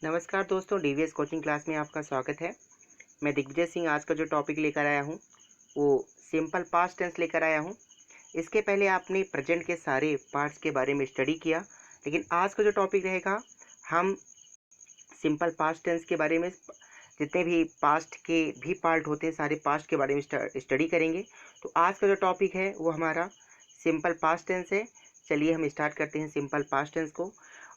नमस्कार दोस्तों, DVS coaching class में आपका स्वागत है। मैं दिग्विजय सिंह आज का जो टॉपिक लेकर आया हूँ वो सिंपल पास्ट टेंस लेकर आया हूँ। इसके पहले आपने प्रेजेंट के सारे पार्ट्स के बारे में स्टडी किया, लेकिन आज का जो टॉपिक रहेगा हम सिंपल पास्ट टेंस के बारे में जितने भी पास्ट के भी पार्ट होते हैं सारे पास्ट के बारे में स्टडी करेंगे। तो आज का जो टॉपिक है वो हमारा सिंपल पास्ट टेंस है। चलिए हम स्टार्ट करते हैं सिंपल पास्ट टेंस को।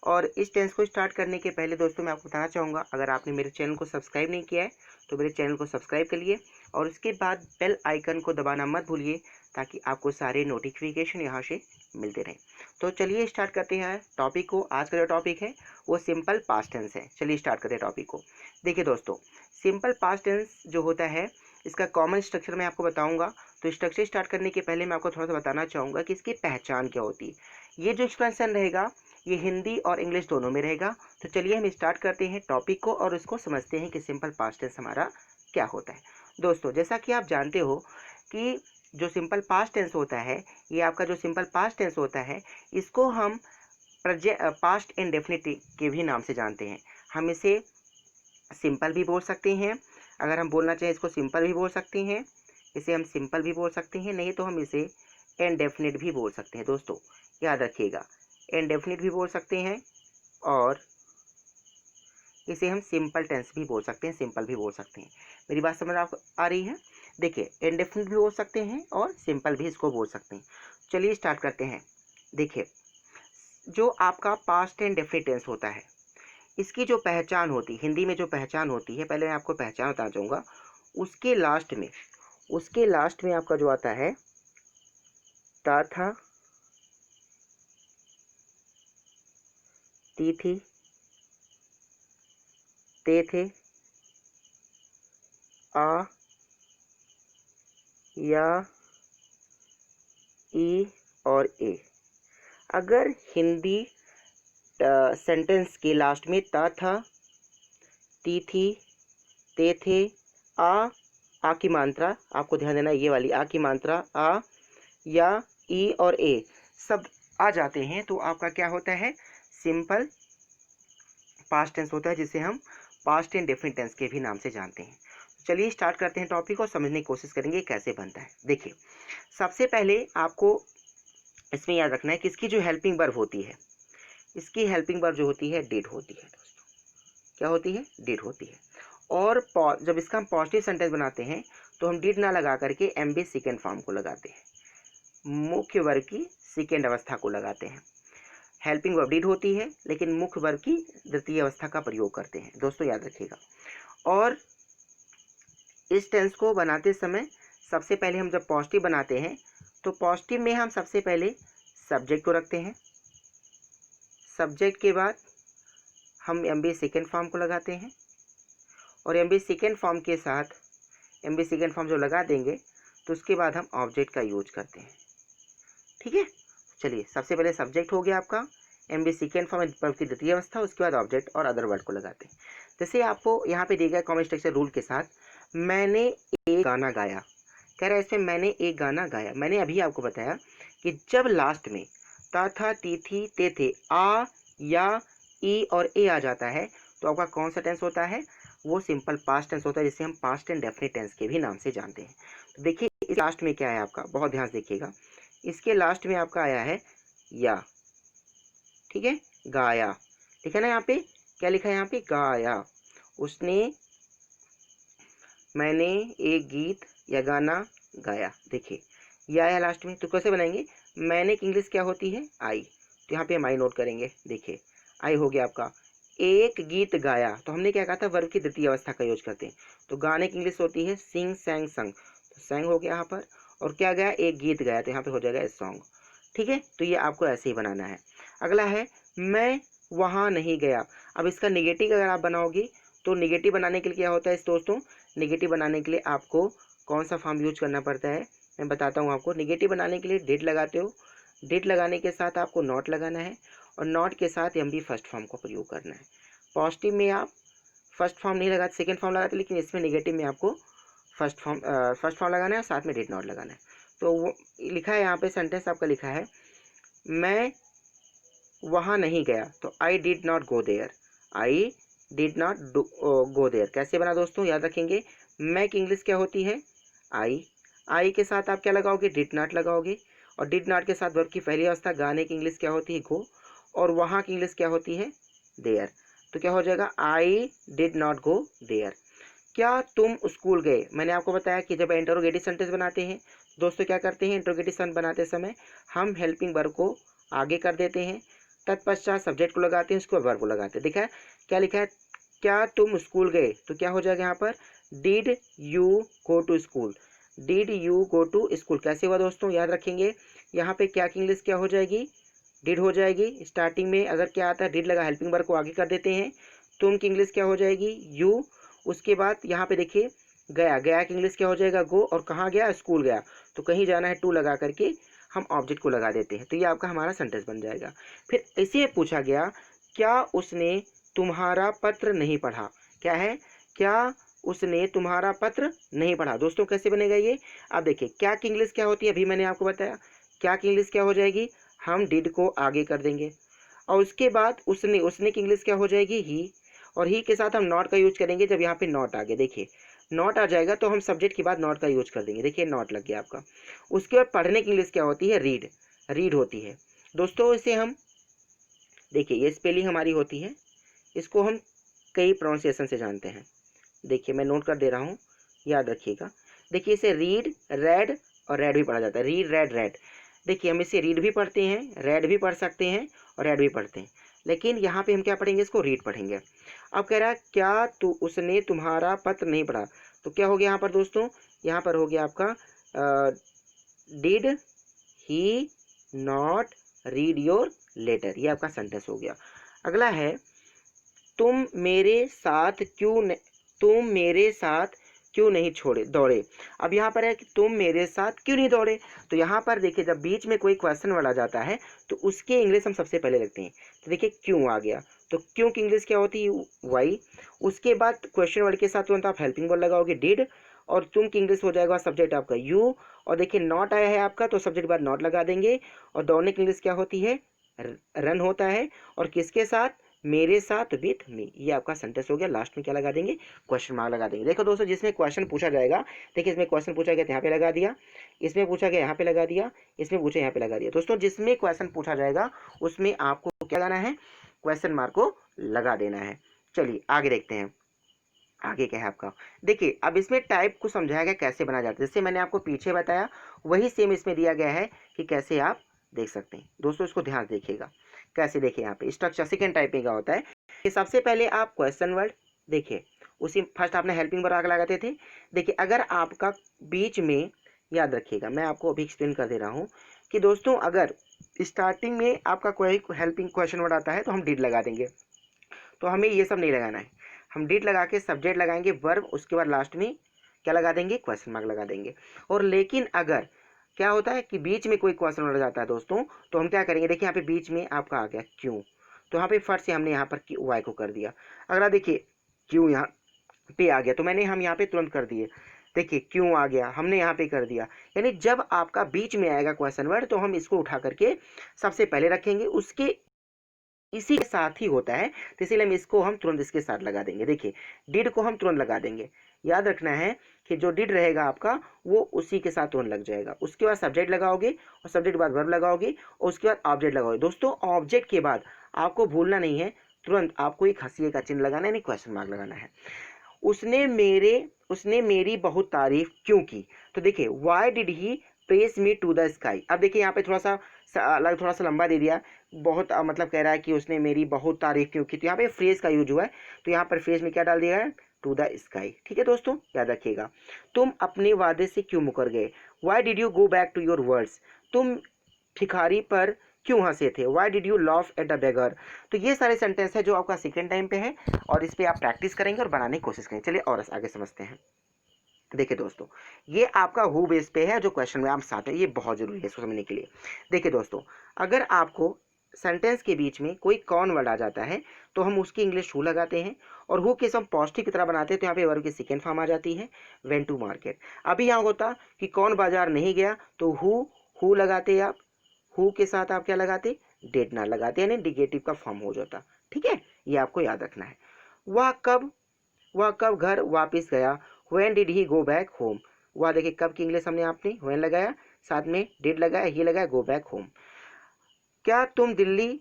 और इस टेंस को स्टार्ट करने के पहले दोस्तों मैं आपको बताना चाहूँगा, अगर आपने मेरे चैनल को सब्सक्राइब नहीं किया है तो मेरे चैनल को सब्सक्राइब करिए और उसके बाद बेल आइकन को दबाना मत भूलिए ताकि आपको सारे नोटिफिकेशन यहाँ से मिलते रहें। तो चलिए स्टार्ट करते हैं टॉपिक को। आज का जो टॉपिक है वो सिंपल पास्ट टेंस है। चलिए स्टार्ट करते हैं टॉपिक को। देखिए दोस्तों, सिंपल पास्ट टेंस जो होता है इसका कॉमन स्ट्रक्चर मैं आपको बताऊंगा। तो स्ट्रक्चर स्टार्ट करने के पहले मैं आपको थोड़ा सा बताना चाहूँगा कि इसकी पहचान क्या होती है। ये जो एक्सप्रेशन रहेगा ये हिंदी और इंग्लिश दोनों में रहेगा। तो चलिए हम स्टार्ट करते हैं टॉपिक को और उसको समझते हैं कि सिंपल पास्ट टेंस हमारा क्या होता है। दोस्तों, जैसा कि आप जानते हो कि जो सिंपल पास्ट टेंस होता है, ये आपका जो सिंपल पास्ट टेंस होता है इसको हम पास्ट इंडेफिनिट के भी नाम से जानते हैं। हम इसे सिंपल भी बोल सकते हैं, अगर हम बोलना चाहें इसको सिंपल भी बोल सकते हैं, इसे हम सिंपल भी बोल सकते हैं, नहीं तो हम इसे इंडेफिनिट भी बोल सकते हैं। दोस्तों याद रखिएगा, इंडेफिनिट भी बोल सकते हैं और इसे हम सिंपल टेंस भी बोल सकते हैं, सिंपल भी बोल सकते हैं। मेरी बात समझ आ रही है? देखिए, इंडेफिनिट भी बोल सकते हैं और सिंपल भी इसको बोल सकते हैं। चलिए स्टार्ट करते हैं। देखिए, जो आपका पास्ट इंडेफिनिट टेंस होता है इसकी जो पहचान होती है, हिंदी में जो पहचान होती है, पहले मैं आपको पहचान बताना चाहूँगा। उसके लास्ट में आपका जो आता है ता था, ती थी, ते थे, आ, या, ई और ए। अगर हिंदी सेंटेंस के लास्ट में ता था, ती थी, ते थे, आ की मात्रा आपको ध्यान देना, ये वाली आ की मात्रा आ, या, ई और ए सब आ जाते हैं तो आपका क्या होता है? सिंपल पास्ट टेंस होता है, जिसे हम पास्ट इंडेफिनिट टेंस के भी नाम से जानते हैं। चलिए स्टार्ट करते हैं टॉपिक और समझने की कोशिश करेंगे कैसे बनता है। देखिए, सबसे पहले आपको इसमें याद रखना है कि इसकी जो हेल्पिंग वर्ब होती है, इसकी हेल्पिंग वर्ब जो होती है डिड होती है। दोस्तों क्या होती है? डिड होती है। और जब इसका हम पॉजिटिव सेंटेंस बनाते हैं तो हम डिड ना लगा करके एम बी सेकेंड फॉर्म को लगाते हैं, मुख्य वर्ग की सेकेंड अवस्था को लगाते हैं। हेल्पिंग वर्ब डिड होती है लेकिन मुख्य वर्ग की द्वितीय अवस्था का प्रयोग करते हैं। दोस्तों याद रखिएगा। और इस टेंस को बनाते समय सबसे पहले हम जब पॉजिटिव बनाते हैं तो पॉजिटिव में हम सबसे पहले सब्जेक्ट को रखते हैं, सब्जेक्ट के बाद हम एम बी सेकेंड फॉर्म को लगाते हैं और एम बी सेकेंड फॉर्म के साथ एम बी सेकेंड फॉर्म जो लगा देंगे तो उसके बाद हम ऑब्जेक्ट का यूज करते हैं। ठीक है, चलिए सबसे पहले सब्जेक्ट हो गया आपका, एम बी सेकेंड फॉर्म की द्वितीय अवस्था, उसके बाद ऑब्जेक्ट और अदर वर्ड को लगाते हैं। जैसे आपको यहाँ पे दिया गया कॉमन स्ट्रक्चर रूल के साथ, मैंने एक गाना गाया, कह रहा है इसमें मैंने एक गाना गाया। मैंने अभी आपको बताया कि जब लास्ट में ता था, ती थी, ते थे, आ, या, ई और ए आ जाता है तो आपका कौन सा टेंस होता है? वो सिंपल पास्ट टेंस होता है, जिसे हम पास्ट इंडेफिनिट टेंस के भी नाम से जानते हैं। तो देखिए इस लास्ट में क्या है आपका, बहुत ध्यान से देखिएगा। इसके लास्ट में आपका आया है या, ठीक है, गाया। लिखा ना यहाँ पे, क्या लिखा है यहाँ पे? गाया। उसने, मैंने एक गीत या गाना गाया। देखिए या आया लास्ट में, तो कैसे बनाएंगे? मैंने की इंग्लिश क्या होती है? आई। तो यहाँ पे हम आई नोट करेंगे। देखिए आई हो गया आपका। एक गीत गाया, तो हमने क्या कहा था? वर्ब की द्वितीय अवस्था का यूज करते हैं। तो गाने की इंग्लिश होती है सिंग, सैंग, संग। तो सैंग हो गया यहाँ पर, और क्या गया? एक गीत गाया, तो यहाँ पे हो जाएगा सॉन्ग। ठीक है, तो ये आपको ऐसे ही बनाना है। अगला है मैं वहाँ नहीं गया। अब इसका निगेटिव अगर आप बनाओगे तो निगेटिव बनाने के लिए क्या होता है दोस्तों? निगेटिव बनाने के लिए आपको कौन सा फॉर्म यूज करना पड़ता है? मैं बताता हूँ आपको। निगेटिव बनाने के लिए डिड लगाते हो, डिड लगाने के साथ आपको नॉट लगाना है और नॉट के साथ एम बी फर्स्ट फॉर्म का प्रयोग करना है। पॉजिटिव में आप फर्स्ट फॉर्म नहीं लगाते, सेकेंड फॉर्म लगाते, लेकिन इसमें निगेटिव में आपको फर्स्ट फॉर्म लगाना है और साथ में डिड नॉट लगाना है। तो वो लिखा है यहाँ पे, सेंटेंस आपका लिखा है मैं वहाँ नहीं गया, तो I did not go there. I did not go there. कैसे बना दोस्तों, याद रखेंगे। मैं की इंग्लिश क्या होती है, आई के साथ आप क्या लगाओगे, डिड नॉट लगाओगे, और डिड नॉट के साथ वर्ब की पहली अवस्था गाने की इंग्लिश क्या होती है, गो, और वहाँ की इंग्लिश क्या होती है, देयर। तो क्या हो जाएगा, I did not go there. क्या तुम स्कूल गए। मैंने आपको बताया कि जब इंटरोगेटिव सेंटेंस बनाते हैं दोस्तों क्या करते हैं, इंटरोगेटिव सेंटेंस बनाते समय हम हेल्पिंग वर्ब को आगे कर देते हैं, तत्पश्चात सब्जेक्ट को लगाते हैं, उसके बाद वर्ब को लगाते हैं। देखा है क्या लिखा है, क्या तुम स्कूल गए, तो क्या हो जाएगा यहाँ पर, did you go to school, did you go to school. कैसे हुआ दोस्तों, याद रखेंगे। यहाँ पे क्या की इंग्लिश क्या हो जाएगी, डिड हो जाएगी। स्टार्टिंग में अगर क्या आता है, डिड लगा, हेल्पिंग वर्ब को आगे कर देते हैं। तुम की इंग्लिश क्या हो जाएगी, यू। उसके बाद यहाँ पे देखिए गया, गया की इंग्लिश क्या हो जाएगा, गो, और कहाँ गया, स्कूल गया, तो कहीं जाना है टू लगा करके हम ऑब्जेक्ट को लगा देते हैं, तो ये आपका हमारा सेंटेंस बन जाएगा। फिर इसे पूछा गया, क्या उसने तुम्हारा पत्र नहीं पढ़ा। क्या है, क्या उसने तुम्हारा पत्र नहीं पढ़ा। दोस्तों कैसे बनेगा ये, आप देखिए क्या की इंग्लिश क्या होती है, अभी मैंने आपको बताया। क्या की इंग्लिश क्या हो जाएगी, हम डिड को आगे कर देंगे, और उसके बाद उसने की इंग्लिश क्या हो जाएगी, ही, और ही के साथ हम नॉट का यूज करेंगे। जब यहाँ पे नॉट आ गया, देखिए नॉट आ जाएगा तो हम सब्जेक्ट के बाद नॉट का यूज कर देंगे। देखिए नॉट लग गया आपका। उसके बाद पढ़ने की इंग्लिश क्या होती है, रीड, रीड होती है दोस्तों। इसे हम देखिए, ये स्पेलिंग हमारी होती है, इसको हम कई प्रोनाउंसिएशन से जानते हैं। देखिए मैं नोट कर दे रहा हूँ, याद रखिएगा। देखिए इसे रीड, रेड और रेड भी पढ़ा जाता है, रीड, रेड, रेड। देखिए हम इसे रीड भी पढ़ते हैं, रेड भी पढ़ सकते हैं, और रेड भी पढ़ते हैं, लेकिन यहाँ पे हम क्या पढ़ेंगे, इसको रीड पढ़ेंगे। अब कह रहा है क्या तो उसने तुम्हारा पत्र नहीं पढ़ा, तो क्या हो गया यहाँ पर दोस्तों, यहाँ पर हो गया आपका did he not read your letter, ये आपका सेंटेंस हो गया। अगला है, तुम मेरे साथ तुम मेरे साथ क्यों नहीं छोड़े दौड़े। अब यहाँ पर है कि तुम मेरे साथ क्यों नहीं दौड़े, तो यहाँ पर देखिए जब बीच में कोई क्वेश्चन वर्ड आ जाता है तो उसके इंग्लिश हम सबसे पहले लिखते हैं। तो देखिए क्यों आ गया, तो क्यों की इंग्लिश क्या होती है, वाई। उसके बाद क्वेश्चन वर्ड के साथ तुरंत आप हेल्पिंग वर्ड लगाओगे, डिड, और तुम की इंग्लिश हो जाएगा सब्जेक्ट आपका यू, और देखिए नॉट आया है आपका तो सब्जेक्ट के बाद नॉट लगा देंगे, और दौड़ने की इंग्लिश क्या होती है, रन होता है, और किसके साथ, मेरे साथ, विथ मी। ये आपका सेंटेंस हो गया। लास्ट में क्या लगा देंगे, क्वेश्चन मार्क लगा देंगे। देखो दोस्तों जिसमें क्वेश्चन पूछा जाएगा, देखिए इसमें क्वेश्चन पूछा गया तो यहाँ पे लगा दिया, इसमें पूछा गया यहाँ पे लगा दिया, इसमें पूछा यहाँ पे लगा दिया। दोस्तों जिसमें क्वेश्चन पूछा जाएगा उसमें आपको क्या लगाना है, क्वेश्चन मार्क को लगा देना है। चलिए आगे देखते हैं, आगे क्या है आपका। देखिए अब इसमें टाइप को समझाया गया कैसे बनाया जाता है, जैसे मैंने आपको पीछे बताया वही सेम इसमें दिया गया है कि कैसे आप देख सकते हैं। दोस्तों इसको ध्यान से देखिएगा कैसे, देखिए यहाँ पे स्ट्रक्चर सेकंड टाइपिंग का होता है कि सबसे पहले आप क्वेश्चन वर्ड, देखिए उसी फर्स्ट आपने हेल्पिंग वर्ड आगे लगाते थे। देखिए अगर आपका बीच में, याद रखिएगा मैं आपको अभी एक्सप्लेन कर दे रहा हूँ कि दोस्तों अगर स्टार्टिंग में आपका कोई हेल्पिंग क्वेश्चन वर्ड आता है तो हम डिड लगा देंगे, तो हमें ये सब नहीं लगाना है। हम डिड लगा के सब्जेक्ट लगाएंगे वर्ब, उसके बाद लास्ट में क्या लगा देंगे, क्वेश्चन मार्क लगा देंगे। और लेकिन अगर क्या होता है कि बीच में कोई क्वेश्चन वर्ड जाता है दोस्तों, तो हम क्या करेंगे, देखिए यहाँ पे बीच में आपका आ गया क्यों, तो यहाँ पे फट से हमने यहाँ पर वाई को कर दिया। अगर आप देखिए क्यों यहाँ पे आ गया तो मैंने हम यहाँ पे तुरंत कर दिए, देखिए क्यों आ गया हमने यहाँ पे कर दिया। यानी जब आपका बीच में आएगा क्वेश्चन वर्ड तो हम इसको उठा करके सबसे पहले रखेंगे, उसके इसी के साथ ही होता है, तो इसीलिए हम इसको हम तुरंत इसके साथ लगा देंगे। देखिए डिड को हम तुरंत लगा देंगे, याद रखना है कि जो डिड रहेगा आपका वो उसी के साथ तुरंत लग जाएगा। उसके बाद सब्जेक्ट लगाओगे, और सब्जेक्ट के बाद वर्ब लगाओगे, और उसके बाद ऑब्जेक्ट लगाओगे। दोस्तों ऑब्जेक्ट के बाद आपको भूलना नहीं है, तुरंत आपको एक हंसिए का चिन्ह लगाना है, यानी क्वेश्चन मार्क लगाना है। उसने मेरी बहुत तारीफ क्यों की, तो देखिए why did he press me to the sky. अब देखिए यहाँ पे थोड़ा सा लंबा दे दिया, बहुत मतलब कह रहा है कि उसने मेरी बहुत तारीफ क्यों की, तो यहाँ पे फ्रेज का यूज हुआ है, तो यहाँ पर फ्रेज में क्या डाल दिया है, टू द स्काई। ठीक है दोस्तों याद रखिएगा। तुम अपने वादे से क्यों मुकर गए, why did you go back to your words. तुम भिखारी पर क्यों हंसे थे, why did you laugh at the beggar. तो ये सारे सेंटेंस है जो आपका सेकेंड टाइम पे है, और इस पर आप प्रैक्टिस करेंगे और बनाने की कोशिश करेंगे। चलिए और आगे समझते हैं। देखिए दोस्तों ये आपका हु बेस पे है, जो क्वेश्चन में आप साथ है, ये बहुत जरूरी है इसको समझने के लिए। देखिए दोस्तों अगर आपको सेंटेंस के बीच में कोई कौन वर्ड आ जाता है तो हम उसकी इंग्लिश हु लगाते हैं, और हु के हम पॉजिटिव की तरह बनाते हैं, तो यहाँ पे वर्ब की सेकेंड फॉर्म आ जाती है, वेंट टू मार्केट। अभी यहाँ होता कि कौन बाजार नहीं गया, तो हु लगाते आप, हु के साथ आप क्या लगाते, डिड नॉट लगाते, यानी निगेटिव का फॉर्म हो जाता। ठीक है, ये आपको याद रखना है। वह कब घर वापस गया। When did he go back home. वह देखिए कब की इंग्लिश हमने आपने व्हेन लगाया, साथ में डिड लगाया, ही लगाया, गो बैक होम। क्या तुम दिल्ली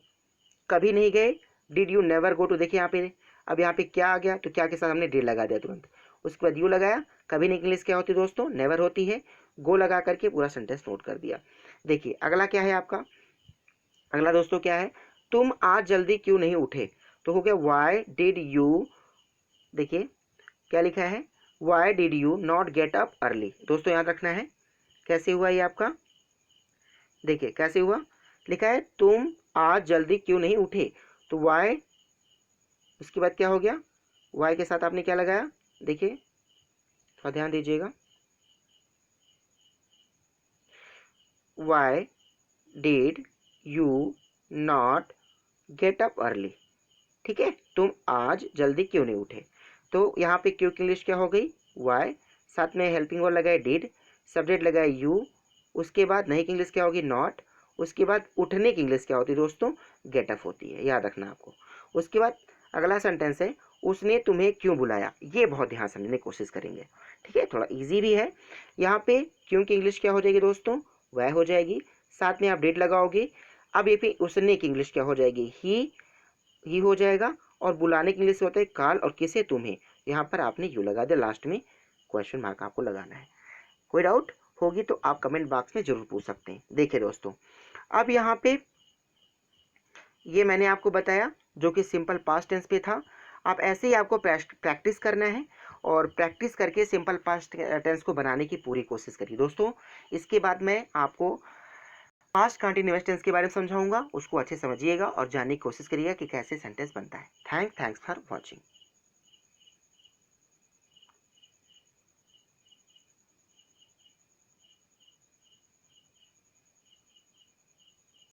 कभी नहीं गए। Did you never go to. देखिए यहाँ पे, अब यहाँ पे क्या आ गया, तो क्या के साथ हमने डिड लगा दिया तुरंत। उसके बाद यू लगाया, कभी नहीं की इंग्लिश क्या होती है दोस्तों, नेवर होती है। गो लगा करके पूरा सेंटेंस नोट कर दिया। देखिए अगला क्या है आपका, अगला दोस्तों क्या है, तुम आज जल्दी क्यों नहीं उठे। तो हो गया वाई डिड यू, देखिए क्या लिखा है, Y did you not get up early. दोस्तों याद रखना है कैसे हुआ ये आपका, देखिए कैसे हुआ, लिखा है तुम आज जल्दी क्यों नहीं उठे, तो वाई, उसके बाद क्या हो गया, वाई के साथ आपने क्या लगाया, देखिए थोड़ा ध्यान दीजिएगा, Y did you not get up early. ठीक है, तुम आज जल्दी क्यों नहीं उठे। तो यहाँ पे क्यों की इंग्लिश क्या हो गई, वाई, साथ में हेल्पिंग वर्ब लगाए डिड, सब्जेक्ट लगाए यू, उसके बाद नहीं की इंग्लिश क्या होगी नॉट, उसके बाद उठने की इंग्लिश क्या होती है दोस्तों, गेट अप होती है, याद रखना आपको। उसके बाद अगला सेंटेंस है, उसने तुम्हें क्यों बुलाया। ये बहुत ध्यान समझने की कोशिश करेंगे, ठीक है, थोड़ा इजी भी है। यहाँ पे क्यों की इंग्लिश क्या हो जाएगी दोस्तों, वह हो जाएगी, साथ में आप डिड लगाओगे। अब ये पे उसने की इंग्लिश क्या हो जाएगी, ही हो जाएगा, और बुलाने के लिए से होता है काल, और किसे, तुम्हें। यहाँ पर आपने यू लगा दिया, लास्ट में क्वेश्चन मार्क आपको लगाना है। कोई डाउट होगी तो आप कमेंट बॉक्स में जरूर पूछ सकते हैं। देखिए दोस्तों, अब यहाँ पे ये मैंने आपको बताया जो कि सिंपल पास्ट टेंस पे था। आप ऐसे ही आपको प्रैक्टिस करना है, और प्रैक्टिस करके सिंपल पास्ट टेंस को बनाने की पूरी कोशिश करिए दोस्तों। इसके बाद मैं आपको पास्ट कंटिन्यूअस टेंस के बारे में समझाऊंगा, उसको अच्छे समझिएगा और जानने की कोशिश करिएगा कि कैसे सेंटेंस बनता है। Thanks for watching.